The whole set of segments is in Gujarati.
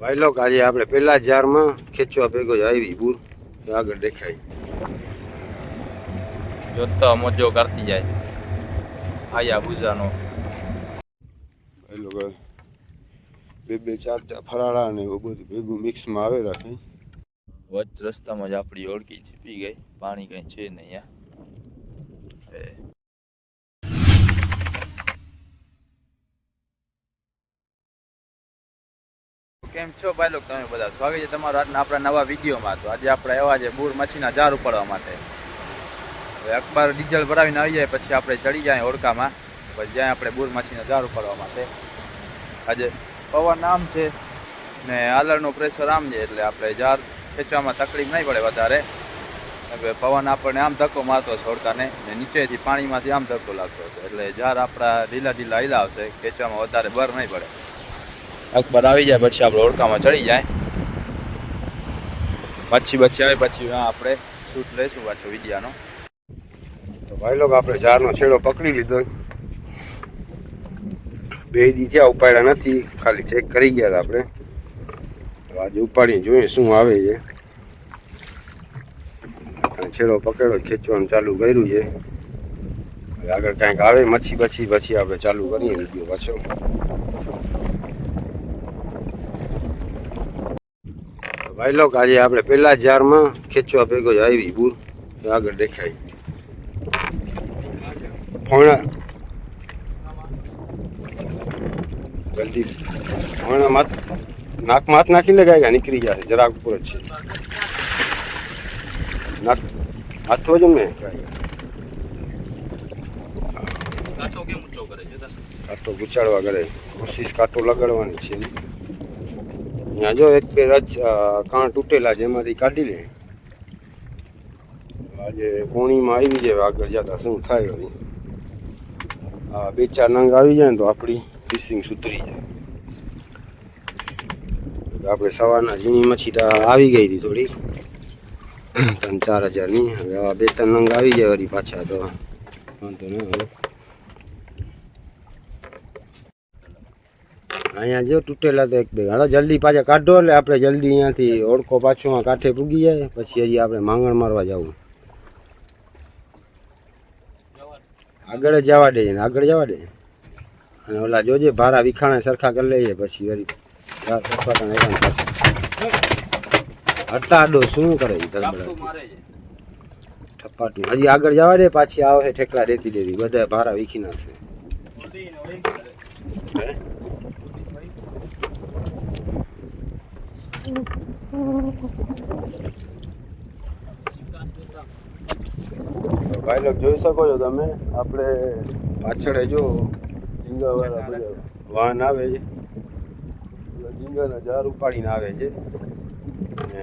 ભાઈ લોક આજે આપણે પેલા જારમાં ખેંચવા ભેગો જ આવી બૂર આગળ દેખાય જોતો મોજો કરતી જાય આયા બુજાનો એ લોકો બે ચાર ફરાળા ને એવું બધું ભેગું મિક્સમાં આવે રાખે વચ રસ્તામાં જ આપણી ઓળખી છીપી ગઈ પાણી કઈ છે નહીં કેમ છો ભાઈ લોકો તમે બધા સ્વાગત છે તમારું આજના આપણા નવા વિડીયોમાં. તો આજે આપણે આવ્યા છે બૂર મચ્છીના જાર ઉપાડવા માટે. હવે અખબાર ડીઝલ ભરાવીને આવી જાય પછી આપણે ચડી જાય ઓળખામાં, પછી જાય આપણે બૂર મચ્છીના જાર ઉપાડવા માટે. આજે પવન આમ છે ને આલરનું પ્રેશર આમ છે એટલે આપણે જાર ખેંચવામાં તકલીફ નહીં પડે વધારે. પવન આપણને આમ ધક્કો મારતો છે ઓળખાને ને નીચેથી પાણીમાંથી આમ ધક્કો લાગતો છે એટલે જાર આપણા ઢીલા ઢીલા હિલા આવશે, ખેંચવામાં વધારે બર નહીં પડે. અખબાર આવી જાય પછી આપણે ઓળખામાં ચડી જાય, પછી આવે પછી આપણે શૂટ લઈશું પાછો વિડીયાનો. તો ભાઈ લોકો આપણે જારનો છેડો પકડી લીધો, બે દી થયા ઉપાડ્યા નથી, ખાલી ચેક કરી ગયા હતા આપણે. આજે ઉપાડીને જોઈએ શું આવે છે. છેડો પકડ્યો ખેંચવાનું ચાલુ કર્યું છે, આગળ કાંઈક આવે મચ્છી પછી આપણે ચાલુ કરીએ વિડીયો પાછો. ભાઈ લોક આજે આપણે પેલા જારમાં ખેંચવા ભેગો જ આવી બૂર આગળ દેખાય ફોણા જલ્દી ફોણા નાકમાં હાથ નાખી લગાય નીકળી જશે, જરાક ઉપર જ છે નાક હાથ વજન ને કાંટો ગુચાડવા કરે કોશિશ કાંટો લગાડવાની છે. અહીંયા જો એક બે કાં તૂટેલા જેમાંથી કાઢી લે. આજે કોણીમાં આવી જાય આગળ જતા શું થાય વળી. હા બે ચાર નંગ આવી જાય ને તો આપણી ફિશિંગ સુધરી જાય. આપણે સવારના ઝીણી મચ્છી આવી ગઈ હતી થોડી 3-4 હજારની. હવે આવા 2-3 નંગ આવી જાય વળી પાછા તો વાંધો ન હવે. અહીંયા જો તૂટેલા તો એક બે હાલો જલ્દી પાછા કાઢો એટલે આપણે જલ્દી અહીંયાથી ઓળખો પાછો કાંઠે પૂગી જાય. પછી હજી આપણે માંગણ મારવા જવું. આગળ જ જવા દે ને આગળ જવા દે અને ઓલા જોજે ભારા વિખાણા સરખા કરી લઈએ પછી વળી હટાડો શું કરે ઠપાટું. હજી આગળ જવા દે પાછી આવે ઠેકડા દેતી બધા ભારા વીખી નાખશે. ભાઈ લોક જોઈ શકો છો તમે, આપણે પાછળ જો ઝીંગાવાળા બધા વાહન આવે છે, ઝીંગાના જાર ઉપાડીને આવે છે અને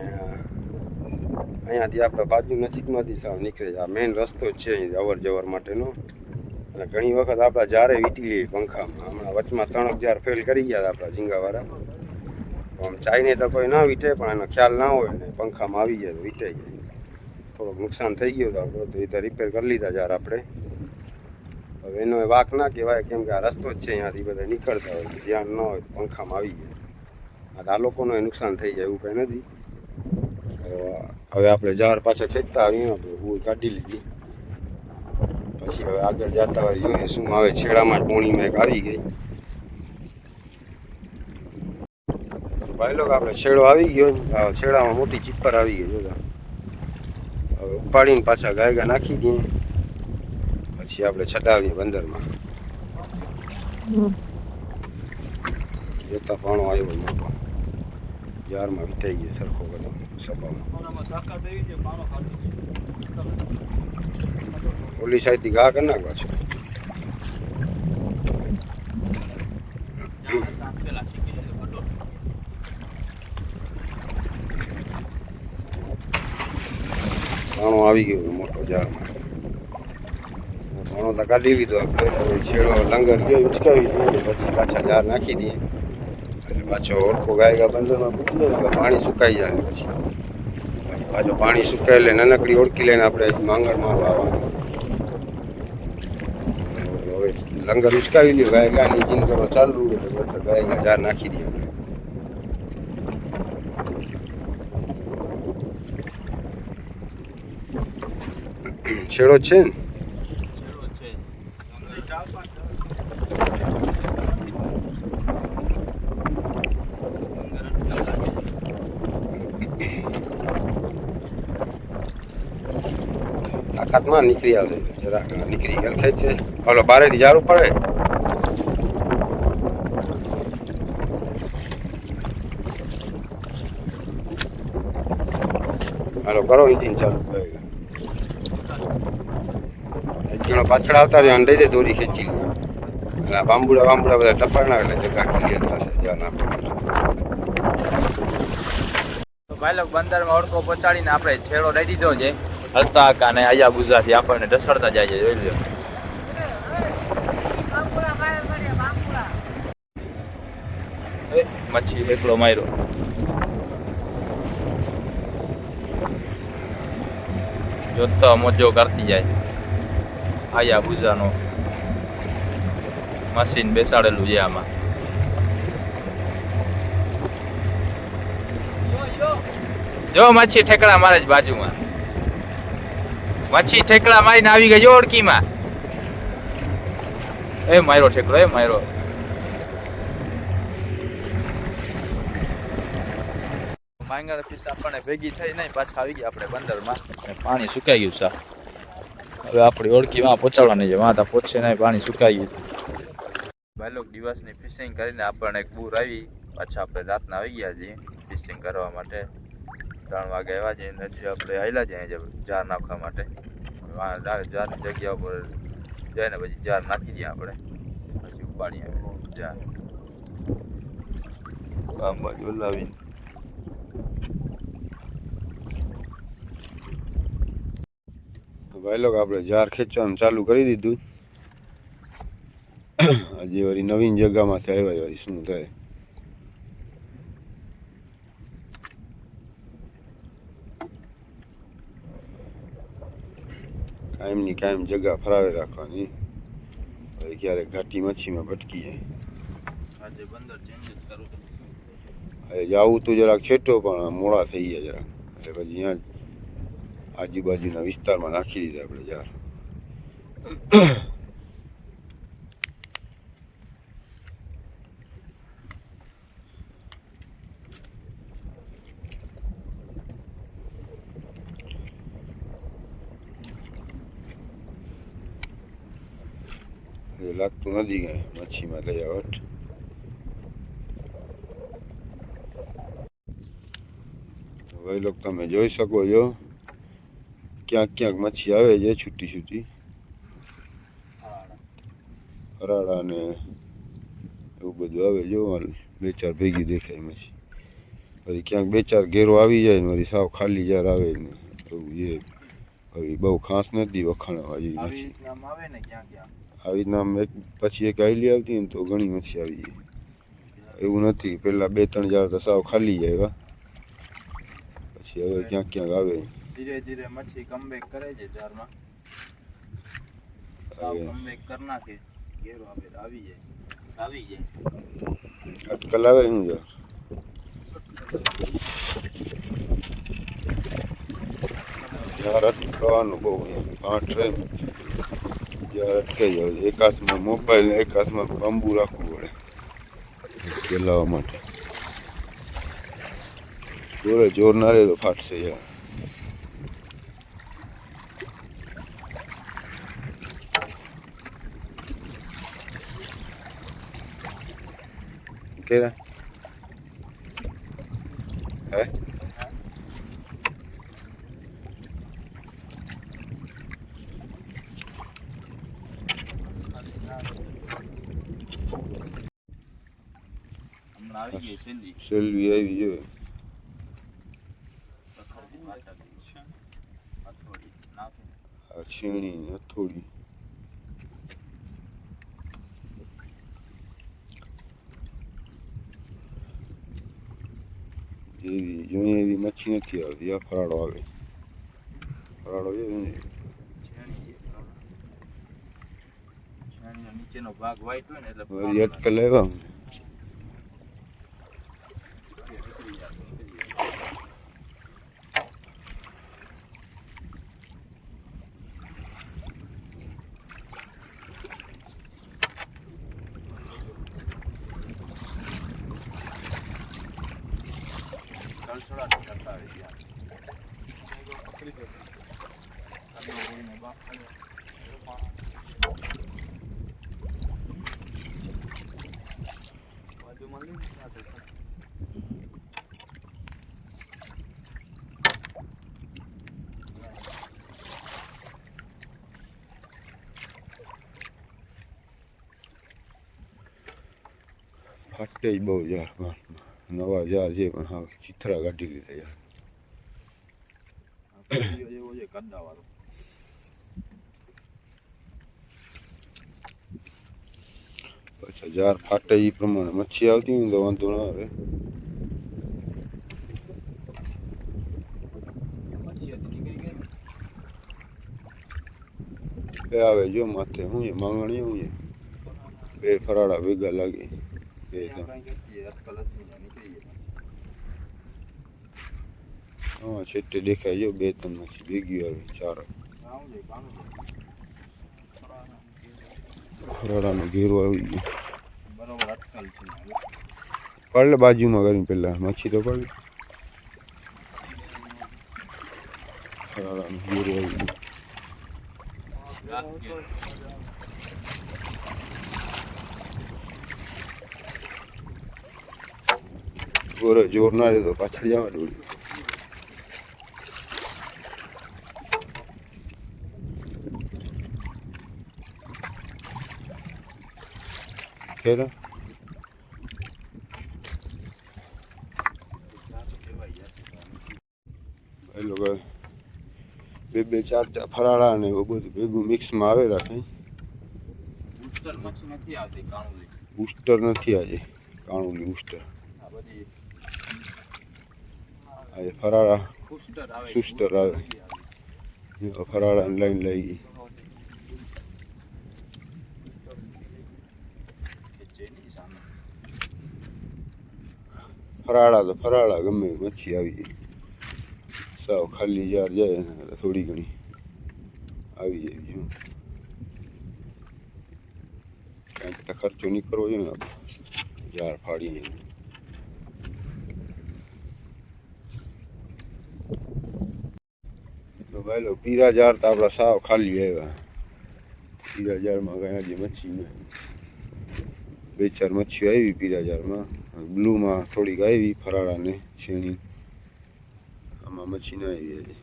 અહીંયાથી આપણે બાજુ નજીકમાંથી સાવ નીકળે છે. આ મેઇન રસ્તો જ છે અહીં અવર જવર માટેનો. અને ઘણી વખત આપણા જારે વીટી લઈએ પંખામાં. હમણાં વચમાં 3 જાર ફેલ કરી ગયા હતા આપણા ઝીંગાવાળા. આમ ચાઈને તો કોઈ ના વીટે પણ એનો ખ્યાલ ના હોય ને પંખામાં આવી જાય તો વીટાઈ જાય. થોડુંક નુકસાન થઈ ગયું હતું તો એ તો રિપેર કરી લીધા જાર આપણે. હવે એનો વાંક ના કહેવાય કેમ કે આ રસ્તો જ છે, અહીંયાથી બધા નીકળતા હોય, ધ્યાન ન હોય તો પંખામાં આવી જાય. આ લોકોનો નુકસાન થઈ જાય એવું કંઈ નથી. હવે આપણે જાર પાછા ખેંચતા આવીએ, આપણે હું કાઢી લીધી. પછી હવે આગળ જતા હોય જોઈએ શું આવે. છેડામાં જ પોણીમાં એક આવી ગઈ. ભાઈ લોકો આપણે છેડો આવી ગયો, છેડામાં મોટી ચીપર આવી ગઈ જોતા. હવે ઉપાડીને પાછા ગાયગા નાખી દઈએ પછી આપણે છટાવીએ બંદરમાં. જોતા પાણો આવ્યો મોટો જારમાં વિતાઈ ગયો સરખો કરી સપામાં. ઓલી સાઈડથી ઘા કરી નાખ પાછું. પાણો આવી ગયો મોટો જારમાં. પાણો તો કાઢી લીધો આપણે. છેડો લંગર ગયો ઉચકાવી દઈએ પછી પાછા જાર નાખી દઈએ એટલે પાછો ઓળખો ગાયગા બંદરમાં પૂછી જાય. પાણી સુકાઈ જાય પછી પાછો પાણી સુકાય એટલે નાનકડી ઓળખી લઈને આપણે માંગણમાં વાવવાનું. હવે લંગર ઉચકાવી લ્યો ગાયગાની જીન કરો ચાલુ એટલે ગાયગા જાર નાખી દઈએ આપણે. છેડો જ છે ને? છેડો છે. તાકાતમાં નીકળી આવે જરાક નીકળી ગયેલ છે. ઓલો બારેથી જારું પડે. હાલો કરો ઇન્જિન ચાલુ. એક જણો પાછળ આવતા રહ્યો અને દઈ દે દોરી ખેંચી લે. અને આ બાંબુડા બધા ટપાણા એટલે જગા ક્લિયર થશે જ્યાં નાખવા માટે. તો ભાઈ લોક બંદરમાં ઓળખો પહોંચાડીને આપણે છેડો દઈ દીધો છે. હલતા કાને આયા બુઝાથી આપણને ઢસડતા જાય છે, જોઈ લો. મચ્છી એકલો માર્યો. જોતો મોજો કરતી જાય. આયા બુઝાનો મશીન બેસાડેલું છે આમાં. જો મચ્છી ઠેકડા મારે જ બાજુમાં. મચ્છી ઠેકડા મારીને આવી ગઈ જો ઓળખીમાં. એ માર્યો ઠેકડો, એ માર્યો. માંગણ ફીસ આપણને ભેગી થઈ નહીં, પાછા આવી ગયા આપણે બંદરમાં. પાણી સુકાઈ ગયું સા. હવે આપણી ઓળખીમાં પહોંચાડવાની છે. વાં પહોંચશે નહીં, પાણી સુકાઈ ગયું. ભાઈ લોક દિવસની ફિશિંગ કરીને આપણને એક બૂર આવી. પાછા આપણે રાતના આવી ગયા છીએ ફિશિંગ કરવા માટે. 3 વાગે આવ્યા છે. હજી આપણે આવેલા છે જાર નાખવા માટે. જારની જગ્યા ઉપર જઈને પછી જાર નાખી દઈએ આપણે. પછી ઉપાડીએ જાર આમ બાજુ લાવીને. ભાઈ લોકો આપણે જાર ખેંચવાનું ચાલુ કરી દીધું. હજી વળી નવીન જગ્યામાંથી આવ્યા વળી શું થાય. કાયમની કાયમ જગ્યા ફરાવે રાખવાની. હવે ક્યારેક ઘાટી મચ્છીમાં ભટકી જાય. આજે બંદર ચેન્જ જ કરું. હવે જવું તો જરાક છેટો પણ મોડા થઈ ગયા જરાક. એટલે પછી અહીંયા આજુબાજુના વિસ્તારમાં નાખી દીધા આપણે જાર. લાગતું નથી કાંઈ મચ્છીમાં લઈ આવટ. ભાઈ લોકો તમે જોઈ શકો છો ક્યાંક ક્યાંક મચ્છી આવે છે છૂટી છૂટી. હરાડા ને એવું બધું આવે જો 2-4 ભેગી દેખાય મચ્છી. પછી ક્યાંક 2-4 ઘેરો આવી જાય ને વળી સાવ ખાલી જાર આવે ને એવું છે. હવે બહુ ખાસ નથી વખાણવા જેવી મચ્છી. આવી નામ એક પછી એક આઈલી આવતી ને તો ઘણી મચ્છી આવી જાય. એવું નથી, પહેલાં 2-3 જાર તો સાવ ખાલી જાય. પછી હવે ક્યાંક ક્યાંક આવે. ધીરે ધીરે મચ્છી કમબેક કરે છે જારમાં. કમબેક કરી નાખે, ઘેરો આવે આવી જાય. અટકલ આવે શું જાર? જાર અટકવાનું બહુ કાંઠ રહે. જાર અટકાઈ જાય. એક હાથમાં મોબાઈલ ને એક હાથમાં બાંબુ રાખવું પડે ચલાવવા માટે. જોર ના રહે તો ફાટશે યાર. કેરા હે સેલ્વી આવી જોઈએ. છીણી હથોડી એવી જોઈએ એવી મચ્છી નથી આવતી. આ ફરાડો આવે. ફરાડો છે નીચેનો ભાગ વાઈટ હોય ને એટલે અટકલ આવ્યા. રણછોડા કરતા આવી ગયા પકડી દો ફાટે જ બહુ યાર નવા યાર છે પણ હા ચિત્રા કાઢી લીધા યાર એવો છે ગંદા વાળો પછી યાર ફાટે એ પ્રમાણે મચ્છી આવતી હોય ને તો વાંધો ના આવે એ આવે જો માથે હું છે માંગણી હું છે બે ફરાળા ભેગા લાગે બે હા છેટે દેખાય જો બે ત્રણ મચ્છી ભેગી આવે ચાર ફરાળાનો ઘેરો આવી ગયો બરોબર અટકલ છે પાડ લે બાજુમાં કરીને પેલા મચ્છી તો પાડ ફરાળાનો ઘેરો આવી ગયો જોર જોર ના રહે તો પાછળ જવા દોડી ખેરા એ લોકો બે બે ચાર ચાર ફરાળા ને એવું બધું ભેગું મિક્સમાં આવે રાખે બૂસ્ટર મચ્છી નથી આવતી કાણુલી બૂસ્ટર નથી આજે કાણુલી બૂસ્ટર આજે ફરાળા બૂસ્ટર આવે સુસ્ટર આવે ફરાળા લાઈન લઈ ગઈ ફરાળા ગમે એવી મચ્છી આવી જાય સાવ ખાલી જાર જાય ને થોડી ઘણી આવી જાય બીજું કાંઈક તો ખર્ચો નહીં કરવો જોઈએ ને આપણે જાર ફાડીએ તો ભાઈ લો પીરા જાર તો આપણા સાવ ખાલી આવ્યા પીરા જારમાં કાંઈ આજે મચ્છી નહીં બે ચાર મચ્છીઓ આવી પીરા જારમાં બ્લુમાં થોડીક આવી ફરાળાને શેણી આમાં મચ્છી ના આવી આજે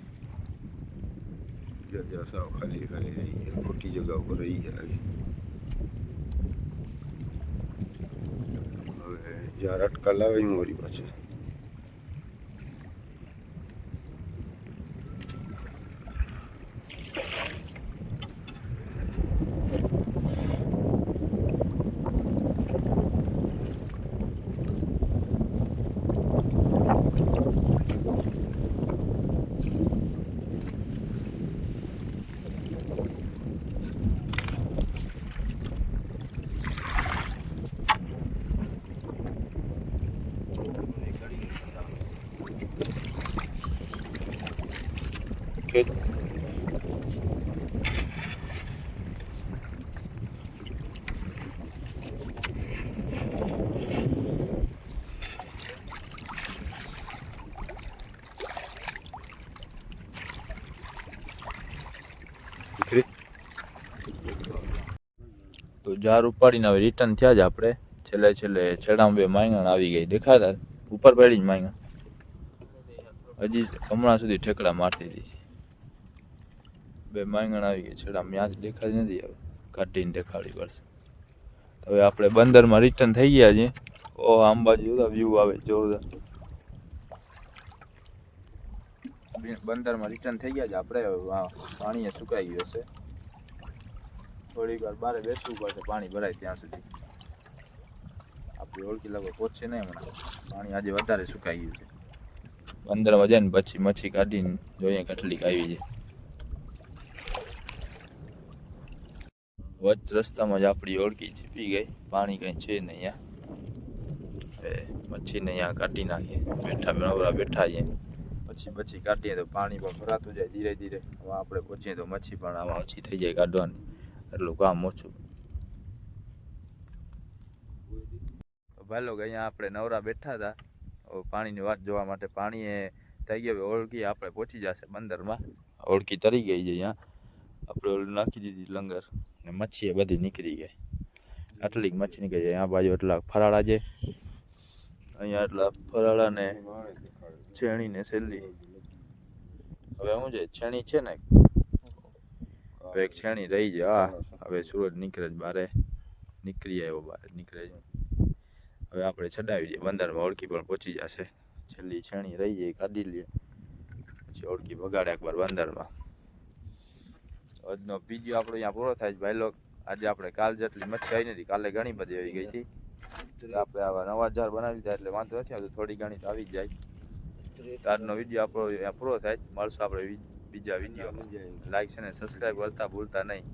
પીરા જાર સાવ ખાલી ખાલી રહી ગયા ખોટી જગ્યા ઉપર રહી ગયા લાગે હવે જાર અટકા લાવે હું વળી પાછળ ખેત તો જાર ઉપાડીને હવે રિટર્ન થયા જ આપણે છેલ્લે છેડામાં બે માંગણ આવી ગઈ દેખાતા ઉપર પડી જ માંગણ હજી હમણાં સુધી ઠેકડા મારતી હતી બે માંગણ આવી ગઈ છેડામાં ત્યાંથી દેખાતી નથી હવે કાઢીને દેખાડી પડશે હવે આપણે બંદરમાં રિટર્ન થઈ ગયા છીએ ઓ અંબાજી વ્યૂ આવે જોરદાર બંદરમાં રિટર્ન થઈ ગયા છે આપણે પાણી સુકાઈ ગયું છે થોડીક વાર બારે બેસવું પડશે પાણી ભરાય ત્યાં સુધી આપણી ઓળખી લગભગ પહોંચશે નહીં હમણાં પાણી આજે વધારે સુકાઈ ગયું છે બંદરમાં જાય ને પછી મચ્છી કાઢીને જોઈએ કેટલીક આવી છે વચ્ચ રસ્તામાં જ આપણી ઓળખી છીપી ગઈ પાણી કંઈ છે નહીં અહીંયા મચ્છીને અહીંયા કાઢી નાખીએ બેઠા નવરા બેઠા છીએ પછી કાઢીએ તો પાણી પણ ભરાતું જાય ધીરે ધીરે હવે આપણે પહોંચીએ તો મચ્છી પણ આમાં ઓછી થઈ જાય કાઢવાની એટલું કામ ઓછું તો ભાઈ લોકો અહીંયા આપણે નવરા બેઠા હતા પાણીની વાત જોવા માટે પાણી એ થઈ ગયું હવે ઓળખી આપણે પહોંચી જશે બંદરમાં ઓળખી તરી ગઈ છે અહીંયા આપણે ઓલું નાખી દીધી લંગર ને મચ્છી એ બધી નીકળી ગઈ આટલી જ મચ્છી નીકળી જાય આ બાજુ એટલા ફરાળા છે અહીંયા એટલા ફરાળા ને છેણી ને છેલ્લી હવે શું છે છેણી છે ને હવે એક છેણી રહી છે હા હવે સૂરજ નીકળે જ બારે નીકળી આવ્યો બહાર નીકળે છે હવે આપણે ચડાવી દઈએ બંદરમાં ઓળખી પણ પહોંચી જશે છેલ્લી છેણી રહી જાય કાઢી લઈએ પછી ઓળખી બગાડે એકવાર બંદરમાં આજનો વિડીયો આપણો અહીંયા પૂરો થાય છે ભાઈ લોક આજે આપણે કાલ જેટલી મચ્છી આવી નથી કાલે ઘણી બધી આવી ગઈ હતી આપણે આવા નવા જાર બનાવી દીધા એટલે વાંધો નથી આવતો થોડી ઘણી તો આવી જ જાય આજનો વિડીયો આપણો અહીંયા પૂરો થાય મળશું આપણે બીજા વિડીયોમાં લાઈક છે ને સબસ્ક્રાઈબ કરતા ભૂલતા નહીં